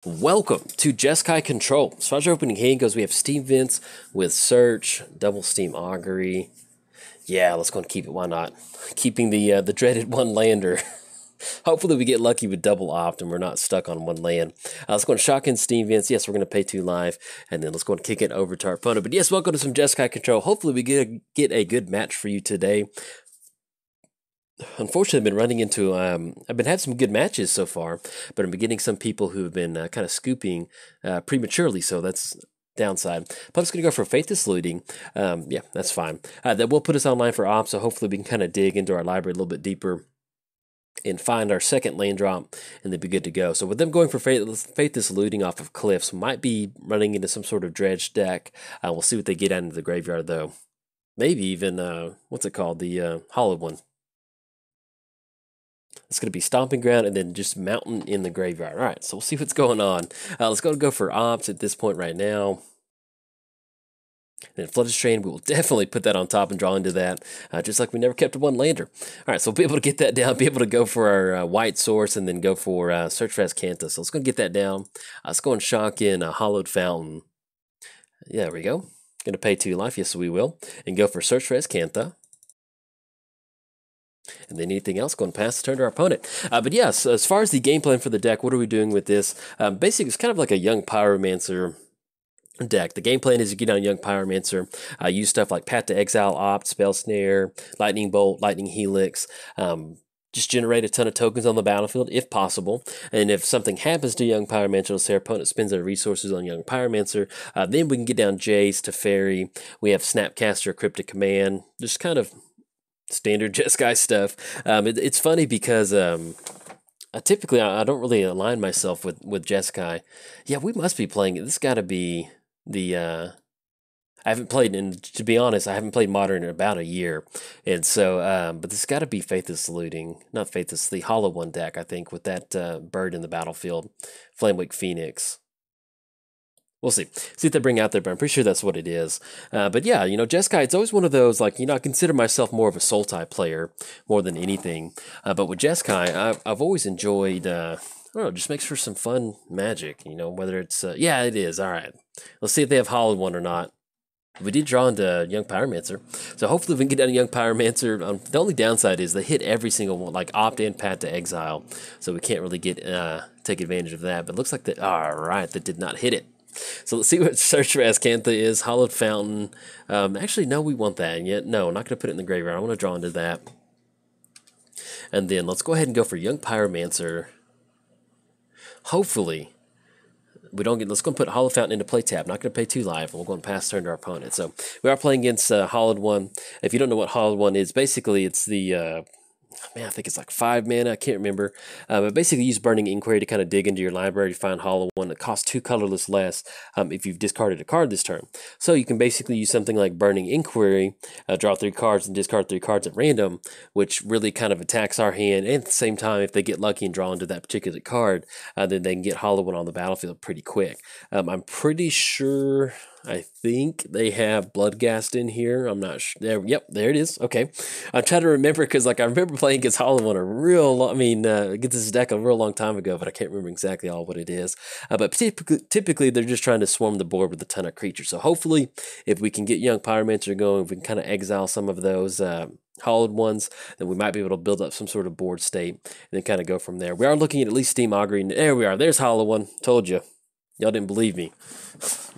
Welcome to Jeskai Control. As far as our opening hand goes, we have Steam Vents with Search, Double Steam Augury. Yeah, let's go and keep it. Why not? Keeping the dreaded one lander. Hopefully we get lucky with double opt and we're not stuck on one land. Let's go and Shotgun Steam Vents. Yes, we're going to pay 2 life. And then let's go and kick it over to our opponent. But yes, welcome to some Jeskai Control. Hopefully we get a good match for you today. Unfortunately, I've been running into, I've been having some good matches so far, but I'm getting some people who have been kind of scooping prematurely, so that's downside. Opponent's going to go for Faithless Looting. Yeah, that's fine. That will put us online for ops, so hopefully we can kind of dig into our library a little bit deeper and find our second lane drop, and they'd be good to go. So with them going for Faithless Looting off of cliffs, might be running into some sort of dredge deck. We'll see what they get out into the graveyard, though. Maybe even, what's it called, the hollow one. It's going to be Stomping Ground and then just Mountain in the graveyard. All right, so we'll see what's going on. Let's go for ops at this point right now. And then Flooded Strain, we will definitely put that on top and draw into that, just like we never kept a one lander. All right, so we'll be able to get that down, be able to go for our white source, and then go for Search for Azcanta. So let's go and get that down. Let's go and shock in a Hollowed Fountain. Yeah, there we go. Going to pay 2 life, yes we will. And go for Search for Azcanta. And then anything else, going to pass the turn to our opponent. But yes, as far as the game plan for the deck, what are we doing with this? Basically, it's kind of like a Young Pyromancer deck. The game plan is you get on Young Pyromancer, use stuff like Path to Exile, Opt, Spell Snare, Lightning Bolt, Lightning Helix, just generate a ton of tokens on the battlefield, if possible. And if something happens to Young Pyromancer, let's say our opponent spends their resources on Young Pyromancer, then we can get down Jace to Fairy. We have Snapcaster, Cryptic Command, just kind of standard Jeskai stuff. It's funny because typically I don't really align myself with Jeskai. Yeah, we must be playing it. This got to be the I haven't played, and to be honest, I haven't played Modern in about a year, and so but this got to be Faithless Looting, not Faithless, the Hollow One deck, I think, with that bird in the battlefield, Flamewake Phoenix. We'll see what they bring out there, but I'm pretty sure that's what it is. But yeah, you know, Jeskai, it's always one of those, like, you know, I consider myself more of a Sultai player more than anything. But with Jeskai, I've always enjoyed, I don't know, just makes for some fun magic, you know, whether it's, yeah, it is. All right. Let's see if they have Hollowed One or not. We did draw into Young Pyromancer, so hopefully we can get down to Young Pyromancer. The only downside is they hit every single one, like Opt and Path to Exile, so we can't really get take advantage of that. But it looks like that. All right, that did not hit it. So let's see what Search for Azcanta is. Hollowed Fountain. Actually, no, we want that. And yet, no, I'm not going to put it in the graveyard. I want to draw into that. And then let's go ahead and go for Young Pyromancer. Hopefully, we don't get. Let's go and put Hollowed Fountain into play tab. Not going to pay 2 life. We'll go and pass turn to our opponent. So we are playing against Hollowed One. If you don't know what Hollowed One is, basically it's the man, I think it's like 5 mana, I can't remember. But basically use Burning Inquiry to kind of dig into your library to find Hollow One that costs 2 colorless less if you've discarded a card this turn. So you can basically use something like Burning Inquiry, draw 3 cards and discard 3 cards at random, which really kind of attacks our hand. And at the same time, if they get lucky and draw into that particular card, then they can get Hollow One on the battlefield pretty quick. I'm pretty sure... I think they have Bloodghast in here. I'm not sure. There, yep, there it is. Okay. I'm trying to remember because, like, I remember playing against Hollow One against this deck a real long time ago, but I can't remember exactly all what it is. But typically, they're just trying to swarm the board with a ton of creatures. So hopefully, if we can get Young Pyromancer going, if we can kind of exile some of those Hollowed Ones, then we might be able to build up some sort of board state and then kind of go from there. We are looking at least Steam Augury. There we are. There's Hollow One. Told you. Y'all didn't believe me.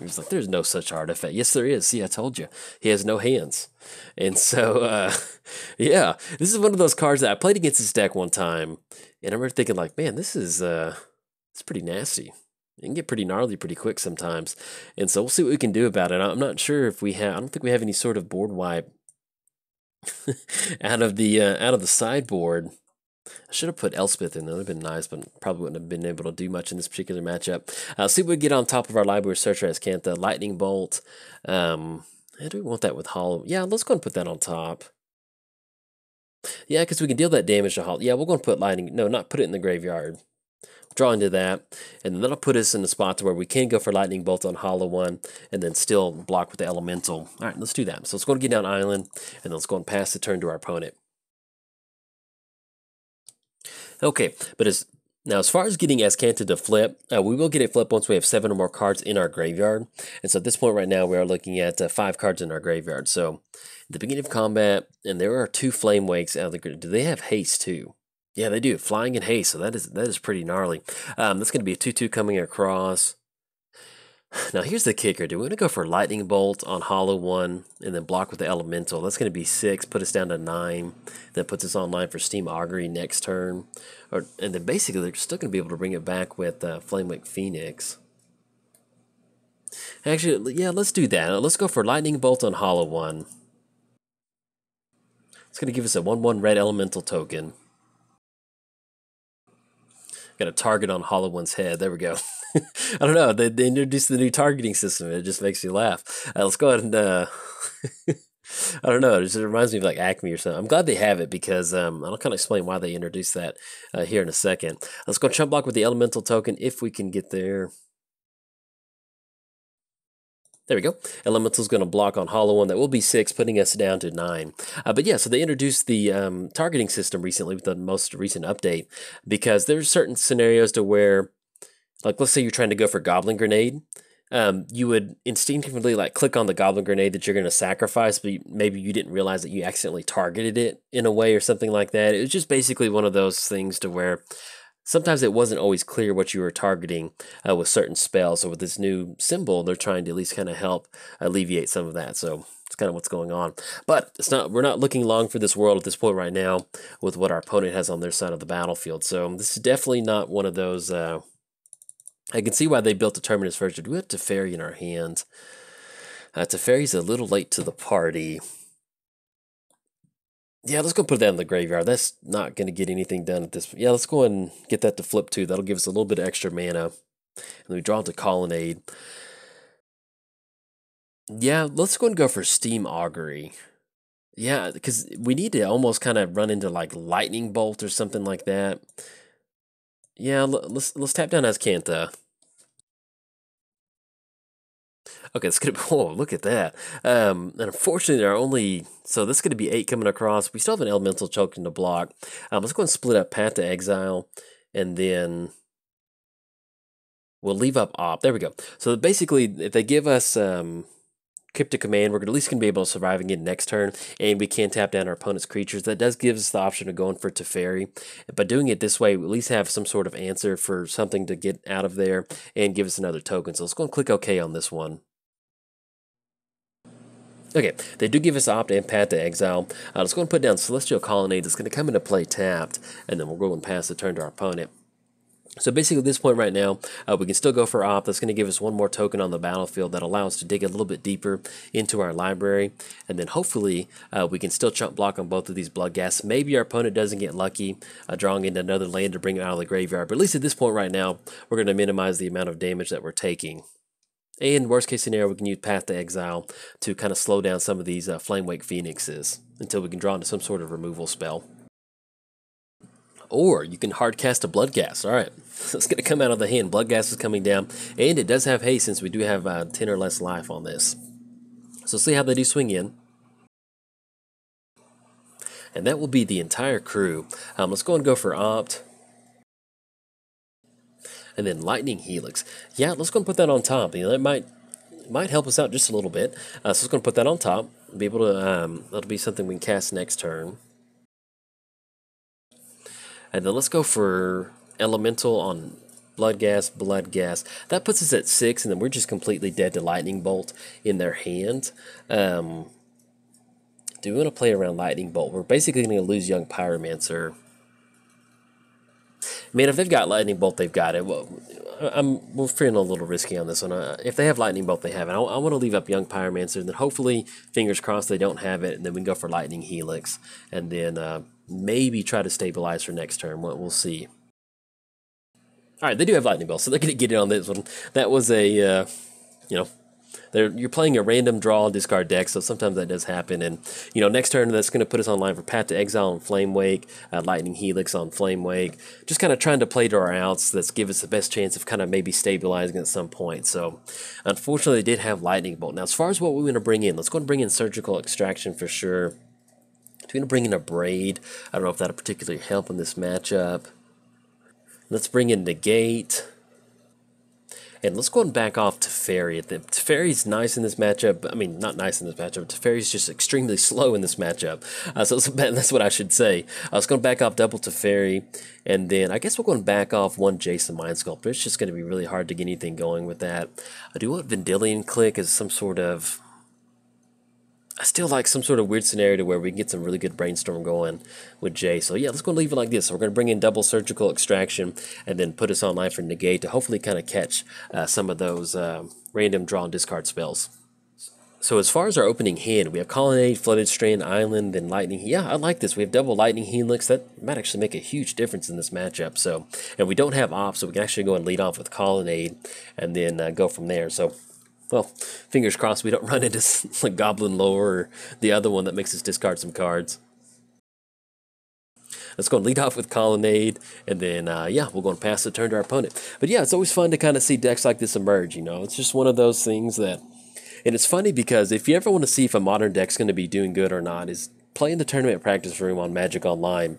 He was like, there's no such artifact. Yes, there is. See, I told you. He has no hands. And so, yeah, this is one of those cards that I played against this deck one time. And I remember thinking, like, man, this is it's pretty nasty. It can get pretty gnarly pretty quick sometimes. And so we'll see what we can do about it. I'm not sure if we have, I don't think we have any sort of board wipe out of the sideboard. I should have put Elspeth in there. That would have been nice, but probably wouldn't have been able to do much in this particular matchup. See what we get on top of our library. Search for Azcanta, Lightning Bolt. How do we want that with Hollow? Yeah, let's go and put that on top. Yeah, because we can deal that damage to Hollow. Yeah, we're going to put Lightning. No, not put it in the graveyard. Draw into that, and then that'll put us in the spot to where we can go for Lightning Bolt on Hollow One, and then still block with the Elemental. All right, let's do that. So let's go and get down Island, and then let's go and pass the turn to our opponent. Okay, but as Now, as far as getting Azcanta to flip, we will get a flip once we have 7 or more cards in our graveyard. And so at this point right now, we are looking at 5 cards in our graveyard. So at the beginning of combat, and there are 2 Flame Wakes out of the grid. Do they have haste too? Yeah, they do. Flying and haste, so that is pretty gnarly. That's going to be a 2/2 coming across. Now here's the kicker. Do we want to go for Lightning Bolt on Hollow 1 and then block with the Elemental? That's going to be 6, put us down to 9. That puts us online for Steam Augury next turn. And then basically they're still going to be able to bring it back with Flamewake Phoenix. Actually, yeah, let's do that. Let's go for Lightning Bolt on Hollow 1. It's going to give us a 1/1 red Elemental token. Got a target on Hollow 1's head. There we go. I don't know. They introduced the new targeting system. It just makes me laugh. Let's go ahead and I don't know. It just reminds me of like Acme or something. I'm glad they have it because I'll kind of explain why they introduced that here in a second. Let's go chump block with the Elemental token if we can get there. There we go. Elemental's going to block on Hollow 1. That will be 6, putting us down to 9. But yeah, so they introduced the targeting system recently with the most recent update because there's certain scenarios to where, like, let's say you're trying to go for Goblin Grenade. You would instinctively like click on the Goblin Grenade that you're going to sacrifice, but maybe you didn't realize that you accidentally targeted it in a way or something like that. It was just basically one of those things to where sometimes it wasn't always clear what you were targeting with certain spells. So with this new symbol, they're trying to at least kind of help alleviate some of that. So it's kind of what's going on. But it's not. We're not looking long for this world at this point right now with what our opponent has on their side of the battlefield. So this is definitely not one of those. I can see why they built the Terminus first. Do we have Teferi in our hands? Teferi's a little late to the party. Yeah, let's go put that in the graveyard. That's not going to get anything done at this. Yeah, let's go and get that to flip too. That'll give us a little bit of extra mana. And we draw it to Colonnade. Yeah, let's go and go for Steam Augury. Yeah, because we need to almost kind of run into like Lightning Bolt or something like that. Yeah, let's tap down Azcanta. Okay, it's gonna be, oh, look at that. And unfortunately, there are only, so this is gonna be 8 coming across. We still have an Elemental choking to block. Let's go and split up Path to Exile, and then we'll leave up Op. There we go. So basically, if they give us Cryptic Command, we're at least gonna be able to survive again next turn, and we can tap down our opponent's creatures. That does give us the option of going for Teferi. By doing it this way, we at least have some sort of answer for something to get out of there and give us another token. So let's go and click OK on this one. Okay, they do give us Opt and Path to Exile. Let's go and put down Celestial Colonnade. That's going to come into play tapped, and then we'll go and pass the turn to our opponent. So basically at this point right now, we can still go for Opt. That's going to give us 1 more token on the battlefield that allows us to dig a little bit deeper into our library. And then hopefully we can still chump block on both of these Bloodghast. Maybe our opponent doesn't get lucky drawing into another land to bring it out of the graveyard. But at least at this point right now, we're going to minimize the amount of damage that we're taking. And worst case scenario, we can use Path to Exile to kind of slow down some of these Flamewake Phoenixes until we can draw into some sort of removal spell. Or you can hard cast a Bloodghast. All right, so it's going to come out of the hand. Bloodghast is coming down, and it does have haste since we do have 10 or less life on this. So see how they do swing in. And that will be the entire crew. Let's go and go for Opt. And then Lightning Helix. Yeah, let's go and put that on top. You know, that might help us out just a little bit. So let's go and put that on top. Be able to that'll be something we can cast next turn. And then let's go for Elemental on Bloodghast. That puts us at 6, and then we're just completely dead to Lightning Bolt in their hand. Do we want to play around Lightning Bolt? We're basically going to lose Young Pyromancer. Man, if they've got Lightning Bolt, they've got it. Well, we're feeling a little risky on this one. If they have Lightning Bolt, they have it. I want to leave up Young Pyromancer, and then hopefully, fingers crossed, they don't have it, and then we can go for Lightning Helix, and then maybe try to stabilize for next turn. We'll see. All right, they do have Lightning Bolt, so they're going to get it on this one. That was a, you know, you're playing a random draw and discard deck, so sometimes that does happen. And you know, next turn that's going to put us online for Path to Exile on Flamewake, Lightning Helix on Flamewake. Just kind of trying to play to our outs. That's give us the best chance of kind of maybe stabilizing at some point. So unfortunately, they did have Lightning Bolt. Now, as far as what we want to bring in, let's go and bring in Surgical Extraction for sure. We're going to bring in a Braid. I don't know if that'll particularly help in this matchup. Let's bring in Negate. And let's go and back off Teferi. Teferi's nice in this matchup. I mean, not nice in this matchup. Teferi's just extremely slow in this matchup. So that's what I should say. I was going to back off double Teferi. And then I guess we're going to back off one Jason Mind Sculptor. It's just going to be really hard to get anything going with that. I do want Vendilion Click as some sort of... I still like some sort of weird scenario where we can get some really good brainstorm going with Jay. So yeah, let's go and leave it like this. So we're going to bring in double surgical extraction and then put us online for negate to hopefully kind of catch some of those random draw and discard spells. So as far as our opening hand, we have Colonnade, Flooded Strand, Island, then Lightning. Yeah, I like this. We have double Lightning Helix. That might actually make a huge difference in this matchup. So, and we don't have Op, so we can actually go and lead off with Colonnade and then go from there. So, well, fingers crossed we don't run into like Goblin Lore or the other one that makes us discard some cards. Let's go and lead off with Colonnade, and then, yeah, we'll go and pass the turn to our opponent. But yeah, it's always fun to kind of see decks like this emerge, you know. It's just one of those things that... And it's funny because if you ever want to see if a modern deck's going to be doing good or not, is play in the tournament practice room on Magic Online.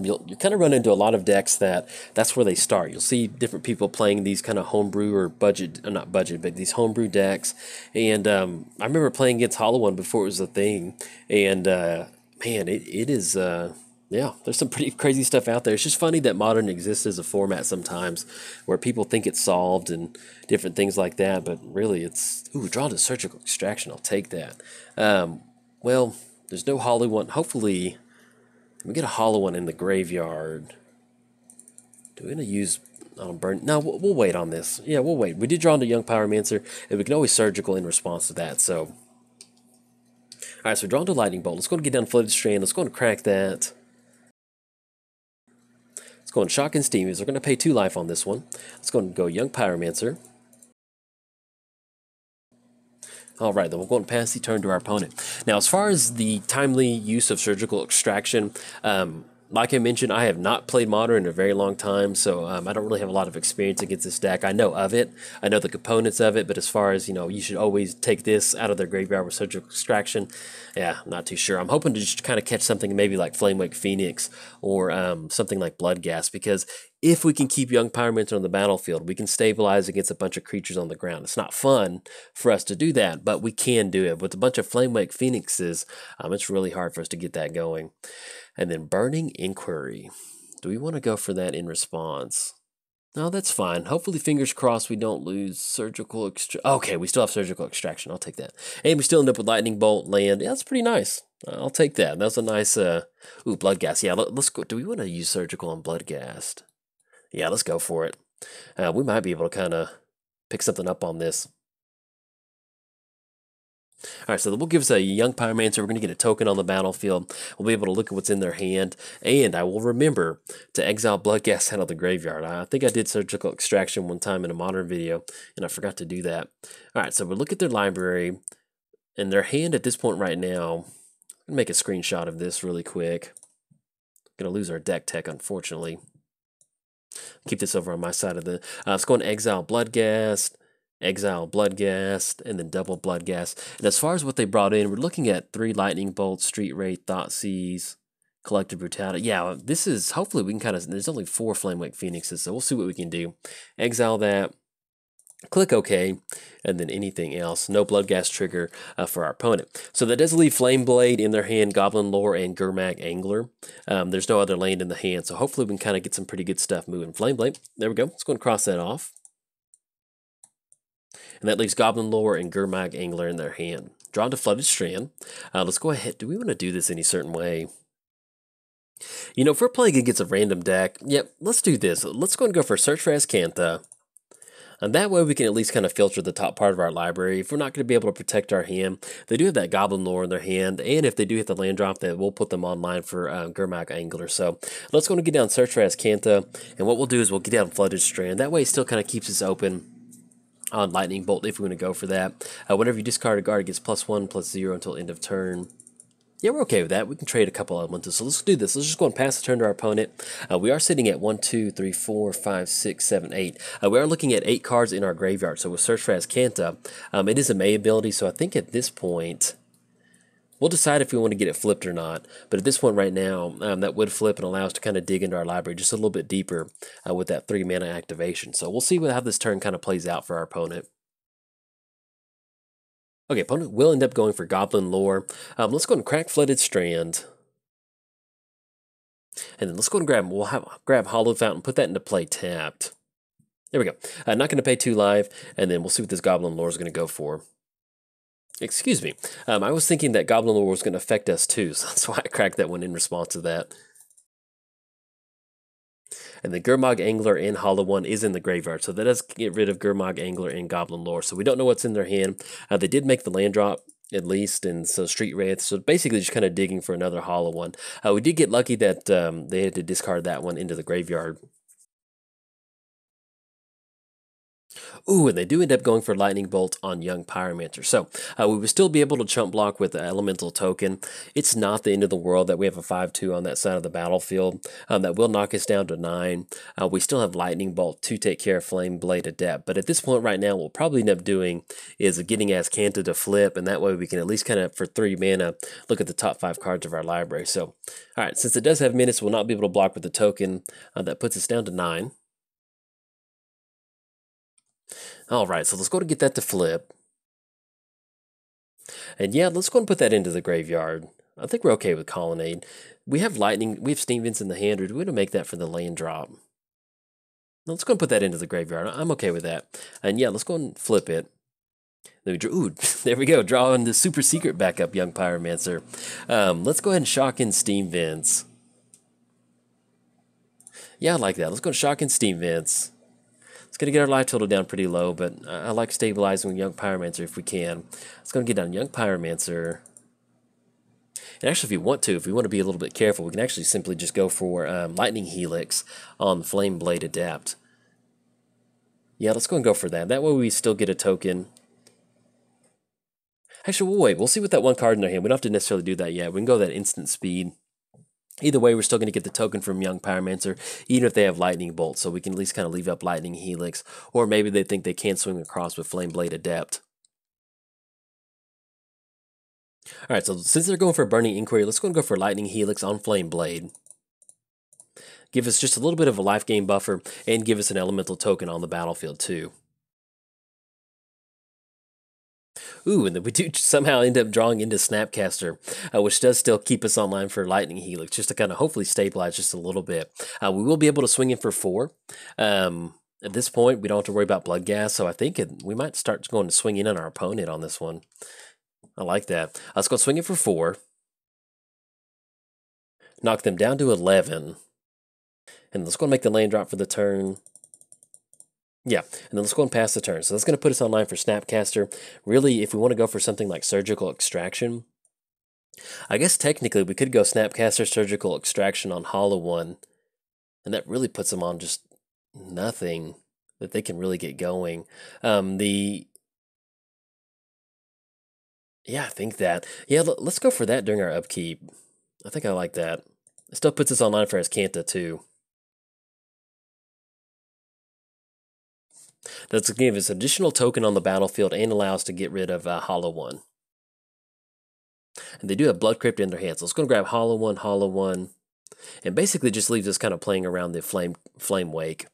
You'll kind of run into a lot of decks that's where they start. You'll see different people playing these kind of homebrew or budget, not budget, but these homebrew decks. And I remember playing against Hollow One before it was a thing. And man, it is, yeah, there's some pretty crazy stuff out there. It's just funny that Modern exists as a format sometimes where people think it's solved and different things like that. But really it's, ooh, draw to surgical extraction. I'll take that. Well, there's no Hollow One. Hopefully... we get a Hollow One in the graveyard. Do we want to use burn? No, we'll wait on this. Yeah, we'll wait. We did draw into Young Pyromancer, and we can always surgical in response to that. So, all right. So draw into Lightning Bolt. Let's go and get down Flooded Strand. Let's go and crack that. Let's go and Shock and Steam. We're going to pay 2 life on this one. Let's go and go Young Pyromancer. All right, then we'll go and pass the turn to our opponent. Now, as far as the timely use of surgical extraction, like I mentioned, I have not played Modern in a very long time, so I don't really have a lot of experience against this deck. I know of it. I know the components of it, but as far as, you know, you should always take this out of their graveyard with surgical extraction, yeah, I'm not too sure. I'm hoping to just kind of catch something maybe like Flamewake Phoenix or something like Bloodghast, because if we can keep Young Pyromancer on the battlefield, we can stabilize against a bunch of creatures on the ground. It's not fun for us to do that, but we can do it. With a bunch of Flamewake Phoenixes, it's really hard for us to get that going. And then Burning Inquiry. Do we want to go for that in response? No, that's fine. Hopefully, fingers crossed, we don't lose surgical extraction. Okay, we still have surgical extraction. I'll take that. And we still end up with Lightning Bolt, land. Yeah, that's pretty nice. I'll take that. That's a nice, ooh, Bloodghast. Yeah, let's go. Do we want to use surgical on Bloodghast? Yeah, let's go for it. We might be able to kind of pick something up on this. All right, so we'll give us a Young Pyromancer. We're going to get a token on the battlefield. We'll be able to look at what's in their hand. And I will remember to exile Bloodghast out of the graveyard. I think I did surgical extraction one time in a Modern video, and I forgot to do that. All right, so we'll look at their library. And their hand at this point right now, I'm going to make a screenshot of this really quick. Going to lose our deck tech, unfortunately. Keep this over on my side of the... let's go and exile Bloodghast. Exile Bloodghast, and then double Bloodghast. And as far as what they brought in, we're looking at 3 Lightning Bolts, Street Wraith, Thoughtseize, Collective Brutality. Yeah, this is, hopefully we can kind of, there's only 4 Flamewake Phoenixes, so we'll see what we can do. Exile that, click OK, and then anything else. No Bloodghast trigger for our opponent. So that does leave Flameblade in their hand, Goblin Lore, and Gurmag Angler. There's no other land in the hand, so hopefully we can kind of get some pretty good stuff moving. Flameblade, there we go. Let's go and cross that off. And that leaves Goblin Lore and Gurmag Angler in their hand. Draw to Flooded Strand. Let's go ahead. Do we want to do this any certain way? You know, if we're playing against a random deck, yep, let's do this. Let's go and go for Search for Azcantha. And that way we can at least kind of filter the top part of our library. If we're not going to be able to protect our hand, they do have that Goblin Lore in their hand. And if they do hit the land drop, then we'll put them online for Gurmag Angler. So let's go and get down Search for Azcantha. And what we'll do is we'll get down Flooded Strand. That way it still kind of keeps us open on Lightning Bolt if we want to go for that. Whenever you discard a card, it gets +1/+0 until end of turn. Yeah, we're okay with that. We can trade a couple elementals. So let's do this. Let's just go and pass the turn to our opponent. We are sitting at 1, 2, 3, 4, 5, 6, 7, 8. We are looking at 8 cards in our graveyard. So we'll search for Azcantha. It is a May ability, so I think at this point We'll decide if we want to get it flipped or not, but at this point right now, that would flip and allow us to kind of dig into our library just a little bit deeper with that 3 mana activation. So we'll see how this turn kind of plays out for our opponent. Okay, opponent will end up going for Goblin Lore. Let's go and crack Flooded Strand. And then let's go and grab Hollow Fountain, put that into play tapped. There we go. Not going to pay 2 live, and then we'll see what this Goblin Lore is going to go for. Excuse me. I was thinking that Goblin Lore was going to affect us too, so that's why I cracked that one in response to that. And the Gurmag Angler and Hollow One is in the graveyard, so that does get rid of Gurmag Angler and Goblin Lore. So we don't know what's in their hand. They did make the land drop, at least, and so Street Wraith. So basically just kind of digging for another Hollow One. We did get lucky that they had to discard that one into the graveyard. Ooh, and they do end up going for Lightning Bolt on Young Pyromancer. So we would still be able to chump block with the Elemental Token. It's not the end of the world that we have a 5/2 on that side of the battlefield. That will knock us down to 9. We still have Lightning Bolt to take care of Flame Blade Adept. But at this point right now, what we'll probably end up doing is getting Azcanta to flip, and that way we can at least kind of, for 3 mana, look at the top 5 cards of our library. So, all right, since it does have menace, we'll not be able to block with the token. That puts us down to 9. All right, so let's go to get that to flip. And yeah, let's go and put that into the graveyard. I think we're okay with Colonnade. We have Lightning, we have Steam Vents in the hand. We're going to make that for the land drop. Now let's go and put that into the graveyard. I'm okay with that. And yeah, let's go and flip it. Then we draw, ooh, there we go, drawing the super secret backup, Young Pyromancer. Let's go ahead and shock in Steam Vents. Yeah, I like that. Let's go and shock in Steam Vents. It's going to get our life total down pretty low, but I like stabilizing with Young Pyromancer if we can. It's going to get down Young Pyromancer. And actually, if we want to be a little bit careful, we can actually simply just go for Lightning Helix on Flame Blade Adapt. Yeah, let's go and go for that. That way we still get a token. Actually, we'll wait. We'll see with that one card in their hand. We don't have to necessarily do that yet. We can go that instant speed. Either way, we're still going to get the token from Young Pyromancer, even if they have Lightning Bolt, so we can at least kind of leave up Lightning Helix, or maybe they think they can't swing across with Flame Blade Adept. Alright, so since they're going for Burning Inquiry, let's go and go for Lightning Helix on Flame Blade. Give us just a little bit of a life gain buffer, and give us an elemental token on the battlefield too. Ooh, and then we do somehow end up drawing into Snapcaster, which does still keep us online for Lightning Helix, just to kind of hopefully stabilize just a little bit. We will be able to swing in for 4. At this point, we don't have to worry about Blood Gas, so I think we might start going to swing in on our opponent on this one. I like that. Let's go swing it for 4. Knock them down to 11. And let's go and make the land drop for the turn. Yeah, and then let's go and pass the turn. So that's going to put us online for Snapcaster. Really, if we want to go for something like Surgical Extraction, I guess technically we could go Snapcaster, Surgical Extraction on Hollow One, and that really puts them on just nothing that they can really get going. Yeah, I think that. Yeah, let's go for that during our upkeep. I think I like that. It still puts us online for Azcanta too. That's going to give us additional token on the battlefield and allow us to get rid of Hollow One. And they do have Blood Crypt in their hands. So let's go and grab Hollow One, and basically just leaves us kind of playing around the Flame Wake.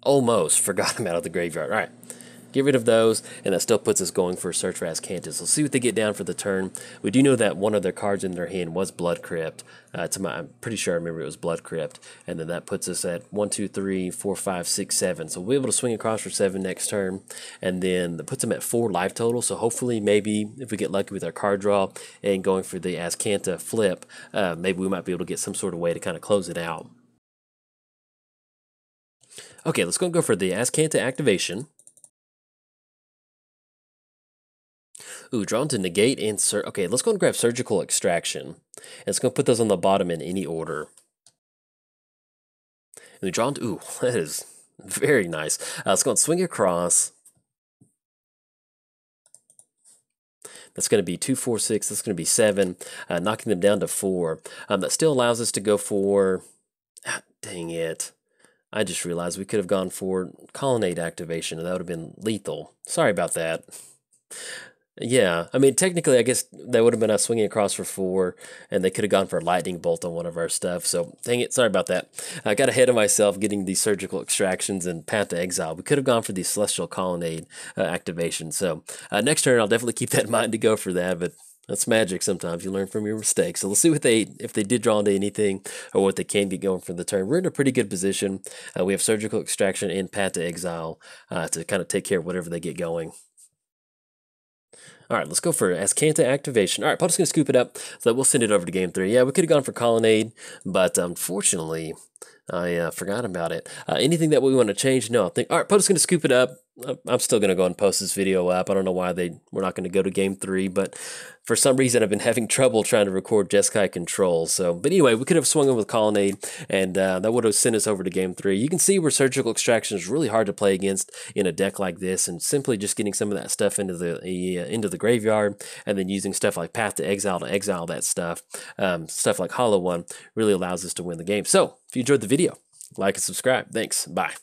Almost forgot them out of the graveyard. All right. Get rid of those, and that still puts us going for a search for Azcanta. So let's see what they get down for the turn. We do know that one of their cards in their hand was Blood Crypt. I'm pretty sure I remember it was Blood Crypt. And then that puts us at 1, 2, 3, 4, 5, 6, 7. So we'll be able to swing across for 7 next turn. And then that puts them at 4 life total. So hopefully, maybe if we get lucky with our card draw and going for the Azcanta flip, maybe we might be able to get some sort of way to kind of close it out. Okay, let's go for the Azcanta activation. Ooh, drawn to negate and okay, let's go and grab Surgical Extraction. And it's going to put those on the bottom in any order. And we drawn to, ooh, that is very nice. Let's go and swing across. That's going to be 2, 4, 6. That's going to be 7, knocking them down to 4. That still allows us to go for, dang it. I just realized we could have gone for Colonnade activation, and that would have been lethal. Sorry about that. Yeah, I mean, technically, I guess that would have been us swinging across for 4, and they could have gone for a lightning bolt on one of our stuff. So, dang it, sorry about that. I got ahead of myself getting these surgical extractions and Path to Exile. We could have gone for the Celestial Colonnade activation. So, next turn, I'll definitely keep that in mind to go for that, but that's magic sometimes. You learn from your mistakes. So, let's see what if they did draw into anything or what they can get going for the turn. We're in a pretty good position. We have Surgical Extraction and Path to Exile to kind of take care of whatever they get going. All right, let's go for Ascanta activation. All right, Pope's going to scoop it up, so we'll send it over to game 3. Yeah, we could have gone for Colonnade, but unfortunately, I forgot about it. Anything that we want to change? No, I think. All right, Pope's going to scoop it up. I'm still going to go and post this video up. I don't know why we're not going to go to game 3, but for some reason I've been having trouble trying to record Jeskai control. So, but anyway, we could have swung in with Colonnade, and that would have sent us over to game 3. You can see where Surgical Extraction is really hard to play against in a deck like this, and simply just getting some of that stuff into the graveyard, and then using stuff like Path to exile that stuff, stuff like Hollow One, really allows us to win the game. So, if you enjoyed the video, like and subscribe. Thanks. Bye.